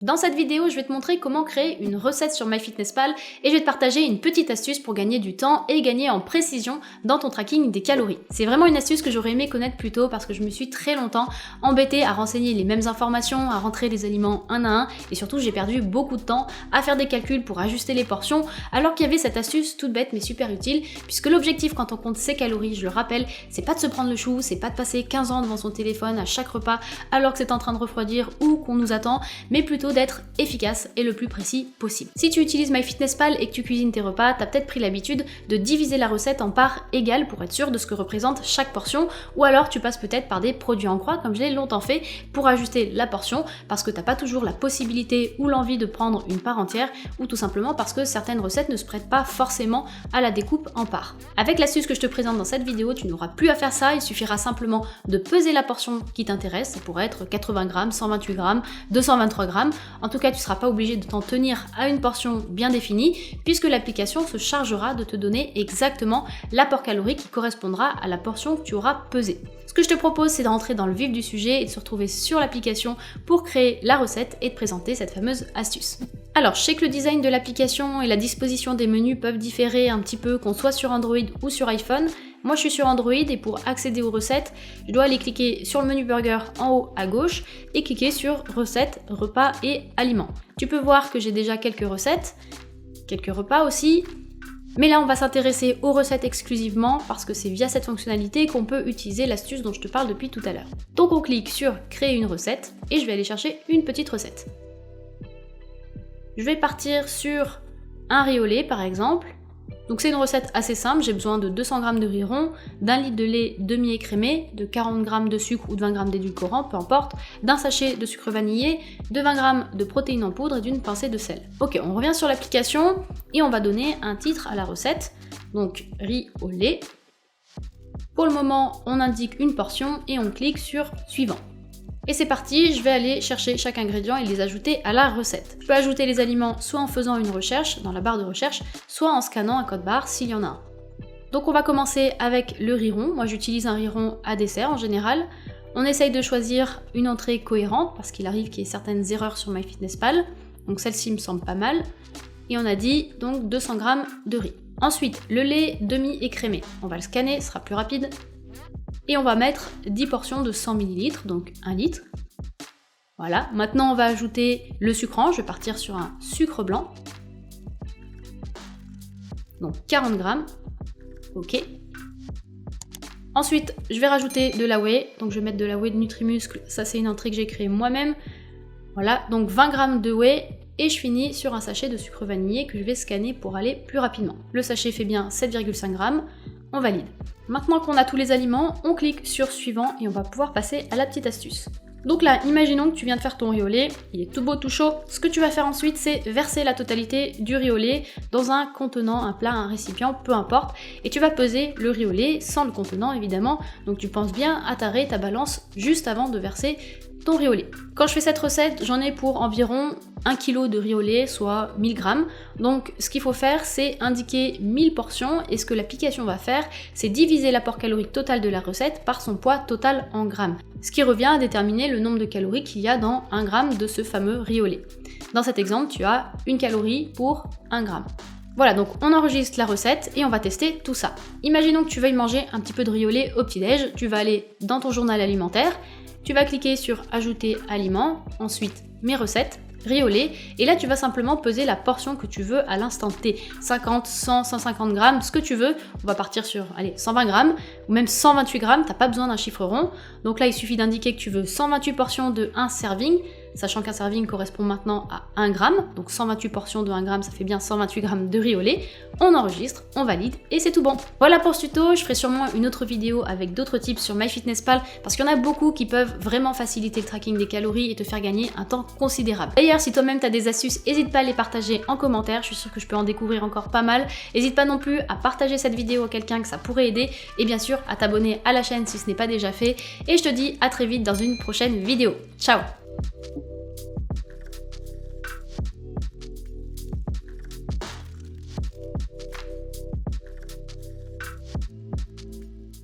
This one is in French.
Dans cette vidéo, je vais te montrer comment créer une recette sur MyFitnessPal et je vais te partager une petite astuce pour gagner du temps et gagner en précision dans ton tracking des calories. C'est vraiment une astuce que j'aurais aimé connaître plus tôt parce que je me suis très longtemps embêtée à renseigner les mêmes informations, à rentrer les aliments un à un et surtout j'ai perdu beaucoup de temps à faire des calculs pour ajuster les portions alors qu'il y avait cette astuce toute bête mais super utile puisque l'objectif quand on compte ses calories, je le rappelle, c'est pas de se prendre le chou, c'est pas de passer 15 ans devant son téléphone à chaque repas alors que c'est en train de refroidir ou qu'on nous attend, mais plutôt d'être efficace et le plus précis possible. Si tu utilises MyFitnessPal et que tu cuisines tes repas, t'as peut-être pris l'habitude de diviser la recette en parts égales pour être sûr de ce que représente chaque portion, ou alors tu passes peut-être par des produits en croix comme je l'ai longtemps fait pour ajuster la portion parce que t'as pas toujours la possibilité ou l'envie de prendre une part entière ou tout simplement parce que certaines recettes ne se prêtent pas forcément à la découpe en parts. Avec l'astuce que je te présente dans cette vidéo, tu n'auras plus à faire ça, il suffira simplement de peser la portion qui t'intéresse, ça pourrait être 80 grammes, 128 grammes, 223 grammes, en tout cas tu ne seras pas obligé de t'en tenir à une portion bien définie puisque l'application se chargera de te donner exactement l'apport calorique qui correspondra à la portion que tu auras pesée. Ce que je te propose, c'est de rentrer dans le vif du sujet et de se retrouver sur l'application pour créer la recette et de présenter cette fameuse astuce. Alors, je sais que le design de l'application et la disposition des menus peuvent différer un petit peu qu'on soit sur Android ou sur iPhone. Moi je suis sur Android et pour accéder aux recettes, je dois aller cliquer sur le menu burger en haut à gauche et cliquer sur recettes, repas et aliments. Tu peux voir que j'ai déjà quelques recettes, quelques repas aussi, mais là on va s'intéresser aux recettes exclusivement parce que c'est via cette fonctionnalité qu'on peut utiliser l'astuce dont je te parle depuis tout à l'heure. Donc on clique sur créer une recette et je vais aller chercher une petite recette. Je vais partir sur un riz au lait par exemple. Donc c'est une recette assez simple, j'ai besoin de 200 g de riz rond, d'un litre de lait demi-écrémé, de 40 g de sucre ou de 20 g d'édulcorant, peu importe, d'un sachet de sucre vanillé, de 20 g de protéines en poudre et d'une pincée de sel. Ok, on revient sur l'application et on va donner un titre à la recette, donc riz au lait. Pour le moment, on indique une portion et on clique sur suivant. Et c'est parti, je vais aller chercher chaque ingrédient et les ajouter à la recette. Je peux ajouter les aliments soit en faisant une recherche dans la barre de recherche, soit en scannant un code barre s'il y en a un. Donc on va commencer avec le riz rond. Moi j'utilise un riz rond à dessert en général. On essaye de choisir une entrée cohérente parce qu'il arrive qu'il y ait certaines erreurs sur MyFitnessPal. Donc celle-ci me semble pas mal. Et on a dit donc 200 g de riz. Ensuite, le lait demi-écrémé. On va le scanner, ce sera plus rapide. Et on va mettre 10 portions de 100 ml, donc 1 litre. Voilà, maintenant on va ajouter le sucrant, je vais partir sur un sucre blanc. Donc 40 g, ok. Ensuite, je vais rajouter de la whey, donc je vais mettre de la whey de Nutrimuscle, ça c'est une entrée que j'ai créée moi-même. Voilà, donc 20 g de whey, et je finis sur un sachet de sucre vanillé que je vais scanner pour aller plus rapidement. Le sachet fait bien 7,5 g, on valide. Maintenant qu'on a tous les aliments, on clique sur suivant et on va pouvoir passer à la petite astuce. Donc là, imaginons que tu viens de faire ton riz au lait, il est tout beau, tout chaud. Ce que tu vas faire ensuite, c'est verser la totalité du riz au lait dans un contenant, un plat, un récipient, peu importe. Et tu vas peser le riz au lait sans le contenant évidemment. Donc tu penses bien à tarer ta balance juste avant de verser ton riz au lait. Quand je fais cette recette, j'en ai pour environ 1 kg de riz au lait, soit 1000 g. Donc ce qu'il faut faire, c'est indiquer 1000 portions et ce que l'application va faire, c'est diviser l'apport calorique total de la recette par son poids total en grammes. Ce qui revient à déterminer le nombre de calories qu'il y a dans 1 g de ce fameux riz au lait. Dans cet exemple, tu as 1 calorie pour 1 g. Voilà, donc on enregistre la recette et on va tester tout ça. Imaginons que tu veuilles manger un petit peu de riz au lait au petit-déj, tu vas aller dans ton journal alimentaire, tu vas cliquer sur ajouter aliments, ensuite mes recettes, riz au lait, et là tu vas simplement peser la portion que tu veux à l'instant T, 50, 100, 150 grammes, ce que tu veux. On va partir sur, allez, 120 grammes, ou même 128 grammes, t'as pas besoin d'un chiffre rond. Donc là il suffit d'indiquer que tu veux 128 portions de 1 serving, sachant qu'un serving correspond maintenant à 1 gramme, donc 128 portions de 1 gramme, ça fait bien 128 grammes de riz au lait. On enregistre, on valide, et c'est tout bon. Voilà pour ce tuto, je ferai sûrement une autre vidéo avec d'autres tips sur MyFitnessPal, parce qu'il y en a beaucoup qui peuvent vraiment faciliter le tracking des calories et te faire gagner un temps considérable. D'ailleurs, si toi-même t'as des astuces, n'hésite pas à les partager en commentaire, je suis sûre que je peux en découvrir encore pas mal. N'hésite pas non plus à partager cette vidéo à quelqu'un que ça pourrait aider, et bien sûr à t'abonner à la chaîne si ce n'est pas déjà fait, et je te dis à très vite dans une prochaine vidéo. Ciao!